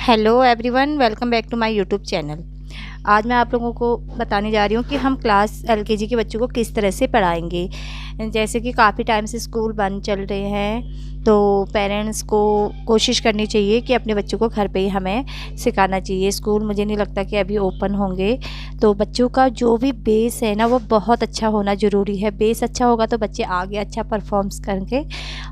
Hello everyone, welcome back to my YouTube channel. आज मैं आप लोगों को बताने जा रही हूँ कि हम क्लास एलकेजी के बच्चों को किस तरह से पढ़ाएंगे। जैसे कि काफ़ी टाइम से स्कूल बंद चल रहे हैं, तो पेरेंट्स को कोशिश करनी चाहिए कि अपने बच्चों को घर पे ही हमें सिखाना चाहिए। स्कूल मुझे नहीं लगता कि अभी ओपन होंगे, तो बच्चों का जो भी बेस है ना वो बहुत अच्छा होना ज़रूरी है। बेस अच्छा होगा तो बच्चे आगे अच्छा परफॉर्म्स करेंगे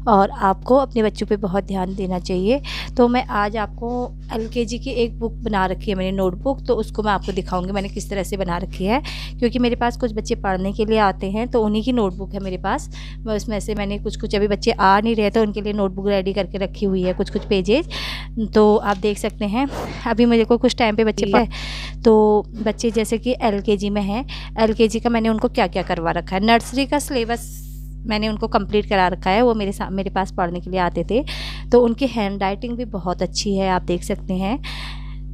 और आपको अपने बच्चों पे बहुत ध्यान देना चाहिए। तो मैं आज आपको एलकेजी की एक बुक बना रखी है मैंने, नोटबुक, तो उसको मैं आपको दिखाऊंगी मैंने किस तरह से बना रखी है। क्योंकि मेरे पास कुछ बच्चे पढ़ने के लिए आते हैं तो उन्हीं की नोटबुक है मेरे पास। मैं उसमें से मैंने कुछ अभी बच्चे आ नहीं रहे तो उनके लिए नोटबुक रेडी करके रखी हुई है, कुछ पेजेज। तो आप देख सकते हैं अभी मेरे को कुछ टाइम पे बच्चे है, तो बच्चे जैसे कि एलकेजी में हैं, एलकेजी का मैंने उनको क्या क्या करवा रखा है। नर्सरी का सिलेबस मैंने उनको कंप्लीट करा रखा है। वो मेरे पास पढ़ने के लिए आते थे, तो उनकी हैंड राइटिंग भी बहुत अच्छी है, आप देख सकते हैं।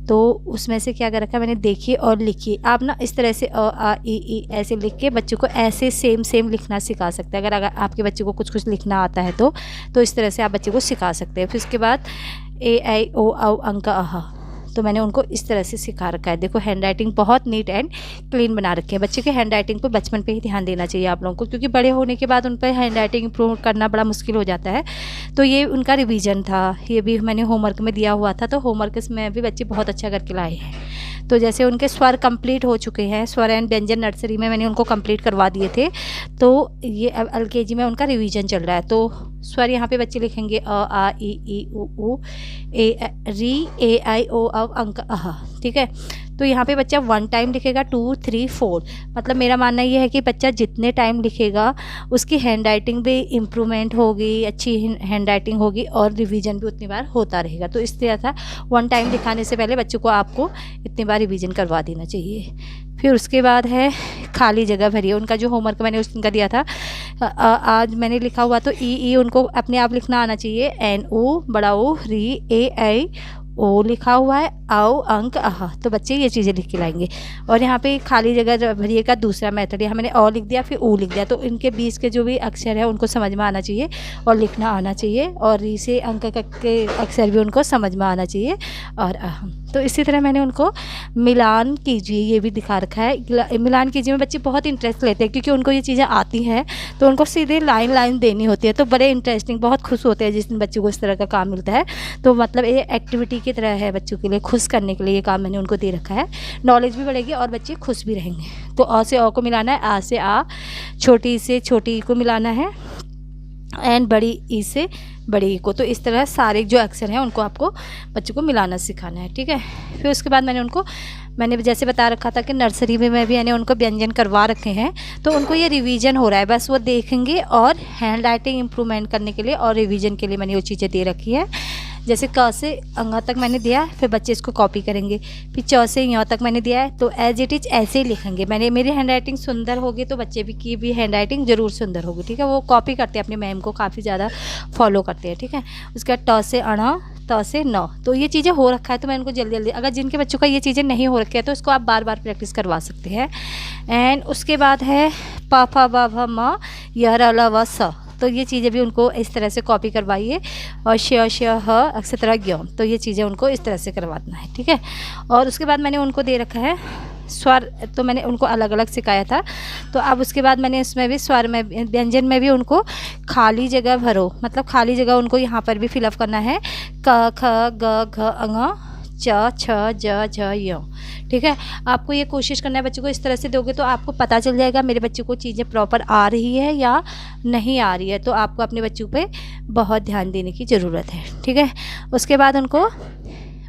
तो उसमें से क्या कर रखा है मैंने, देखिए और लिखिए। आप ना इस तरह से अ आ इ ई ऐसे लिख के बच्चों को ऐसे सेम लिखना सिखा सकते हैं। अगर आपके बच्चे को कुछ लिखना आता है तो इस तरह से आप बच्चे को सिखा सकते हैं। फिर उसके बाद ए आई ओ औ अंक अह, तो मैंने उनको इस तरह से सिखा रखा है। देखो हैंड राइटिंग बहुत नीट एंड क्लीन बना रखी है। बच्चे के हैंड राइटिंग पर बचपन पे ही ध्यान देना चाहिए आप लोगों को, क्योंकि बड़े होने के बाद उन पर हैंड राइटिंग इंप्रूव करना बड़ा मुश्किल हो जाता है। तो ये उनका रिवीजन था, ये भी मैंने होमवर्क में दिया हुआ था, तो होमवर्क में भी बच्चे बहुत अच्छा करके लाए हैं। तो जैसे उनके स्वर कंप्लीट हो चुके हैं, स्वर एंड व्यंजन नर्सरी में मैंने उनको कंप्लीट करवा दिए थे, तो ये अब एलकेजी में उनका रिवीजन चल रहा है। तो स्वर यहाँ पे बच्चे लिखेंगे अ आ इ ई उ ए री ए आई ओ अव अंक अह, ठीक है। तो यहाँ पे बच्चा 1 टाइम लिखेगा, 2 3 4, मतलब मेरा मानना ये है कि बच्चा जितने टाइम लिखेगा उसकी हैंड राइटिंग भी इम्प्रूवमेंट होगी, अच्छी हैंड राइटिंग होगी और रिवीजन भी उतनी बार होता रहेगा। तो इस तरह था 1 टाइम लिखाने से पहले बच्चों को आपको इतनी बार रिवीजन करवा देना चाहिए। फिर उसके बाद है खाली जगह भरिए। उनका जो होमवर्क मैंने उस दिन का दिया था, आज मैंने लिखा हुआ, तो ई उनको अपने आप लिखना आना चाहिए। एन ओ बड़ा ओ, री ए आई ओ लिखा हुआ है, आओ अंक आह, तो बच्चे ये चीज़ें लिख के लाएंगे। और यहाँ पे खाली जगह भरिए का दूसरा मेथड, यहाँ मैंने ओ लिख दिया फिर ऊ लिख दिया, तो इनके बीच के जो भी अक्षर है उनको समझ में आना चाहिए और लिखना आना चाहिए, और री से अंक के अक्षर भी उनको समझ में आना चाहिए, और आह। तो इसी तरह मैंने उनको मिलान कीजिए ये भी दिखा रखा है। मिलान कीजिए में बच्चे बहुत इंटरेस्ट लेते हैं, क्योंकि उनको ये चीज़ें आती हैं, तो उनको सीधे लाइन देनी होती है, तो बड़े इंटरेस्टिंग, बहुत खुश होते हैं जिस दिन बच्चों को इस तरह का काम मिलता है। तो मतलब ये एक्टिविटी की तरह है, बच्चों के लिए खुश करने के लिए ये काम मैंने उनको दे रखा है। नॉलेज भी बढ़ेगी और बच्चे खुश भी रहेंगे। तो अ से अ को मिलाना है, आ से आ, छोटी से छोटी ई को मिलाना है, एंड बड़ी ई से बड़ी ई को। तो इस तरह सारे जो अक्षर हैं उनको आपको बच्चों को मिलाना सिखाना है, ठीक है। फिर उसके बाद मैंने जैसे बता रखा था कि नर्सरी में मैं भी यानी उनको व्यंजन करवा रखे हैं, तो उनको ये रिवीजन हो रहा है, बस वो देखेंगे और हैंड राइटिंग इम्प्रूवमेंट करने के लिए और रिवीजन के लिए मैंने वो चीज़ें दे रखी है। जैसे क से अंगा तक मैंने दिया, फिर बच्चे इसको कॉपी करेंगे। फिर च से य तक मैंने दिया है, तो एज इट इज ऐसे ही लिखेंगे। मेरी हैंड राइटिंग सुंदर होगी तो बच्चे की भी हैंड राइटिंग ज़रूर सुंदर होगी, ठीक है। वो कॉपी करते हैं अपने मैम को, काफ़ी ज़्यादा फॉलो करते हैं, ठीक है। उसके बाद ट से अण, त से न, तो ये चीज़ें हो रखा है, तो मैं उनको जल्दी अगर जिनके बच्चों का ये चीज़ें नहीं हो रखी है तो इसको आप बार प्रैक्टिस करवा सकते हैं। एंड उसके बाद है प फ ब भ म य र ल व स, तो ये चीज़ें भी उनको इस तरह से कॉपी करवाइए। और श ह एक्सेट्रा ज्ञ, तो ये चीज़ें उनको इस तरह से करवाना है, ठीक है। और उसके बाद मैंने उनको दे रखा है स्वर, तो मैंने उनको अलग अलग सिखाया था। तो अब उसके बाद मैंने इसमें भी स्वर में व्यंजन में भी उनको खाली जगह भरो, मतलब खाली जगह उनको यहाँ पर भी फिलअप करना है। क ख ग घ अंग च छ ज झ य, ठीक है। आपको ये कोशिश करना है, बच्चों को इस तरह से दोगे तो आपको पता चल जाएगा मेरे बच्चों को चीज़ें प्रॉपर आ रही है या नहीं आ रही है। तो आपको अपने बच्चों पे बहुत ध्यान देने की ज़रूरत है, ठीक है। उसके बाद उनको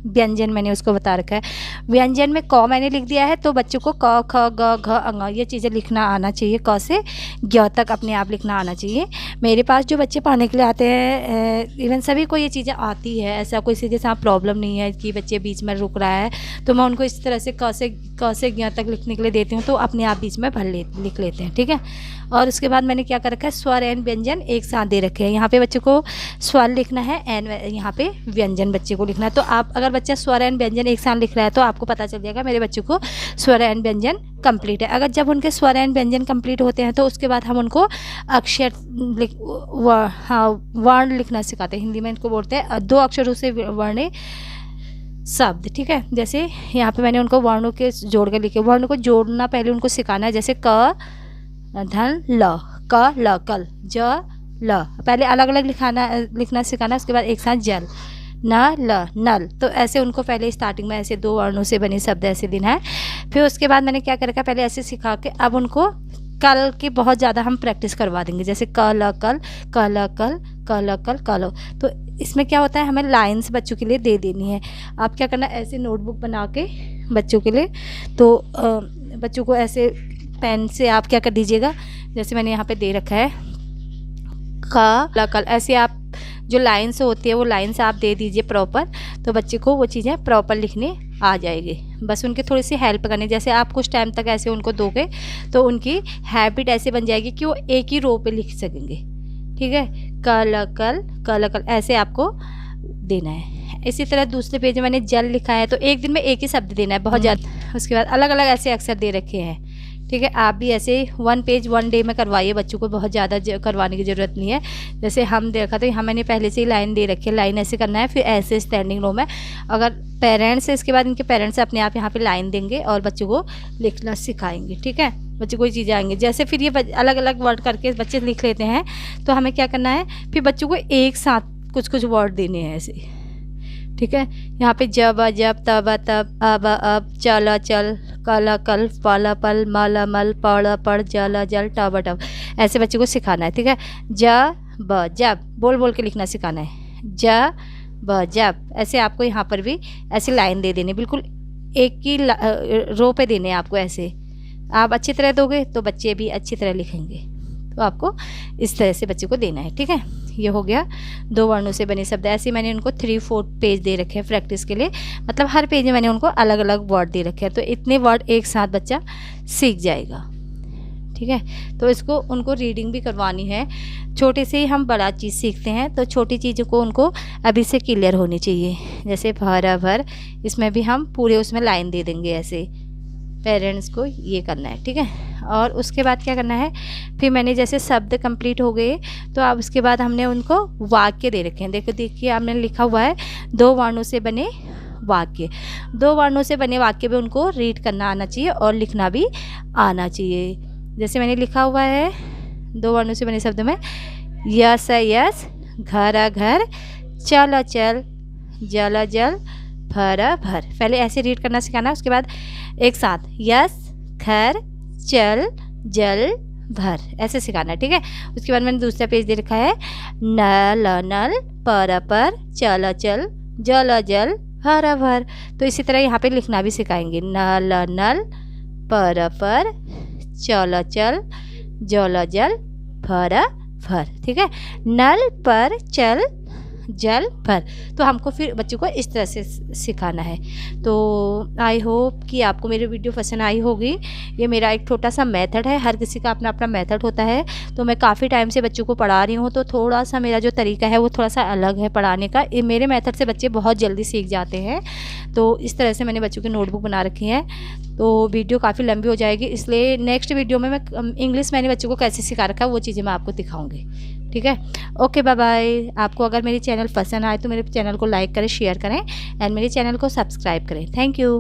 व्यंजन मैंने उसको बता रखा है। व्यंजन में क मैंने लिख दिया है, तो बच्चों को क ख ग घ अंग ये चीज़ें लिखना आना चाहिए, क से ज्ञ तक अपने आप लिखना आना चाहिए। मेरे पास जो बच्चे पढ़ने के लिए आते हैं, इवन सभी को ये चीज़ें आती है, ऐसा कोई सीधे साफ प्रॉब्लम नहीं है कि बच्चे बीच में रुक रहा है। तो मैं उनको इस तरह से क से ज्ञ तक लिखने के लिए देती हूँ, तो अपने आप बीच में लिख लेते हैं, ठीक है। और उसके बाद मैंने क्या कर रखा है, स्वर एंड व्यंजन एक साथ दे रखे हैं। यहाँ पे बच्चों को स्वर लिखना है एंड यहाँ पे व्यंजन बच्चे को लिखना है। तो आप अगर बच्चा स्वर एंड व्यंजन एक साथ लिख रहा है तो आपको पता चल जाएगा मेरे बच्चों को स्वर एंड व्यंजन कंप्लीट है। अगर जब उनके स्वर एंड व्यंजन कंप्लीट होते हैं तो उसके बाद हम उनको अक्षर वर्ण लिखना सिखाते हैं। हिंदी में इनको बोलते हैं 2 अक्षरों से वर्ण शब्द, ठीक है। जैसे यहाँ पे मैंने उनको वर्णों के जोड़ के लिखे, वर्ण को जोड़ना पहले उनको सिखाना है। जैसे क धन ल, क ल कल, ज ल, पहले अलग अलग लिखना सिखाना, उसके बाद एक साथ जल, न ल नल। तो ऐसे उनको पहले स्टार्टिंग में ऐसे 2 वर्णों से बने शब्द ऐसे देना है। फिर उसके बाद मैंने क्या कर रखा है, पहले ऐसे सिखा के अब उनको कल की बहुत ज़्यादा हम प्रैक्टिस करवा देंगे। जैसे क ल कल, क ल कल, क ल कल, क लो। तो इसमें क्या होता है, हमें लाइन्स बच्चों के लिए दे देनी है। आप क्या करना, ऐसे नोटबुक बना के बच्चों के लिए, तो बच्चों को ऐसे पेन से आप क्या कर दीजिएगा, जैसे मैंने यहाँ पे दे रखा है क ल कल, ऐसे आप जो लाइन्स होती है वो लाइन्स आप दे दीजिए प्रॉपर, तो बच्चे को वो चीज़ें प्रॉपर लिखने आ जाएगी। बस उनकी थोड़ी सी हेल्प करनी, जैसे आप कुछ टाइम तक ऐसे उनको दोगे तो उनकी हैबिट ऐसे बन जाएगी कि वो एक ही रो पे लिख सकेंगे, ठीक है। क ल कल ऐसे आपको देना है। इसी तरह दूसरे पेज में मैंने जल लिखा है, तो एक दिन में एक ही शब्द देना है, बहुत ज़्यादा। उसके बाद अलग अलग ऐसे अक्षर दे रखे हैं, ठीक है। आप भी ऐसे 1 पेज 1 डे में करवाइए, बच्चों को बहुत ज़्यादा करवाने की ज़रूरत नहीं है। जैसे हम देखा तो यहाँ मैंने पहले से ही लाइन दे रखी है, लाइन ऐसे करना है, फिर ऐसे स्टैंडिंग रो में। अगर पेरेंट्स है, इसके बाद इनके पेरेंट्स अपने आप यहाँ पे लाइन देंगे और बच्चों को लिखना सिखाएंगे, ठीक है। बच्चे कोई चीज़ें आएंगे, जैसे फिर ये अलग अलग वर्ड करके बच्चे लिख लेते हैं, तो हमें क्या करना है, फिर बच्चों को एक साथ कुछ कुछ वर्ड देने हैं ऐसे, ठीक है। यहाँ पे जब जब, तब तब, अब चल चल, कल कल, पल पल, मल मल, पढ़ पढ़, जल जल, टब टब, ऐसे बच्चे को सिखाना है, ठीक है। जब जब बोल बोल के लिखना सिखाना है, जब जब, ऐसे आपको यहाँ पर भी ऐसे लाइन दे देनी, बिल्कुल एक ही रो पे देने आपको। ऐसे आप अच्छी तरह दोगे तो बच्चे भी अच्छी तरह लिखेंगे, तो आपको इस तरह से बच्चे को देना है, ठीक है। ये हो गया 2 वर्णों से बने शब्द। ऐसे मैंने उनको 3-4 पेज दे रखे हैं प्रैक्टिस के लिए, मतलब हर पेज में मैंने उनको अलग अलग वर्ड दे रखे हैं, तो इतने वर्ड एक साथ बच्चा सीख जाएगा, ठीक है। तो इसको उनको रीडिंग भी करवानी है। छोटे से ही हम बड़ा चीज़ सीखते हैं, तो छोटी चीज़ों को उनको अभी से क्लियर होनी चाहिए। जैसे भरा भर, इसमें भी हम पूरे उसमें लाइन दे देंगे, ऐसे पेरेंट्स को ये करना है, ठीक है। और उसके बाद क्या करना है, फिर मैंने जैसे शब्द कंप्लीट हो गए, तो अब उसके बाद हमने उनको वाक्य दे रखे हैं। देखो देखिए, आपने लिखा हुआ है 2 वर्णों से बने वाक्य। 2 वर्णों से बने वाक्य में उनको रीड करना आना चाहिए और लिखना भी आना चाहिए। जैसे मैंने लिखा हुआ है 2 वर्णों से बने शब्द में, यस यस, घर घर, चल चल, जल जल, भर भर। पहले ऐसे रीड करना सिखाना, उसके बाद एक साथ यस, घर, चल, जल, भर, ऐसे सिखाना, ठीक है। उसके बाद मैंने दूसरा पेज दे रखा है, नल नल, पर पर, चल चल, जल जल, भर भर। तो इसी तरह यहाँ पे लिखना भी सिखाएंगे, नल नल, पर पर, चल चल, जल जल, भर भर, ठीक है। नल पर चल जल भर, तो हमको फिर बच्चों को इस तरह से सिखाना है। तो आई होप कि आपको मेरी वीडियो पसंद आई होगी। ये मेरा एक छोटा सा मेथड है, हर किसी का अपना अपना मेथड होता है। तो मैं काफ़ी टाइम से बच्चों को पढ़ा रही हूँ, तो थोड़ा सा मेरा जो तरीका है वो थोड़ा सा अलग है पढ़ाने का। मेरे मेथड से बच्चे बहुत जल्दी सीख जाते हैं। तो इस तरह से मैंने बच्चों की नोटबुक बना रखी है। तो वीडियो काफ़ी लंबी हो जाएगी, इसलिए नेक्स्ट वीडियो में मैं इंग्लिश मैंने बच्चों को कैसे सिखा रखा है वो चीज़ें मैं आपको दिखाऊंगी, ठीक है। Okay, bye bye. आपको अगर मेरी चैनल पसंद आए तो मेरे चैनल को लाइक करें, शेयर करें एंड मेरे चैनल को सब्सक्राइब करें। Thank you.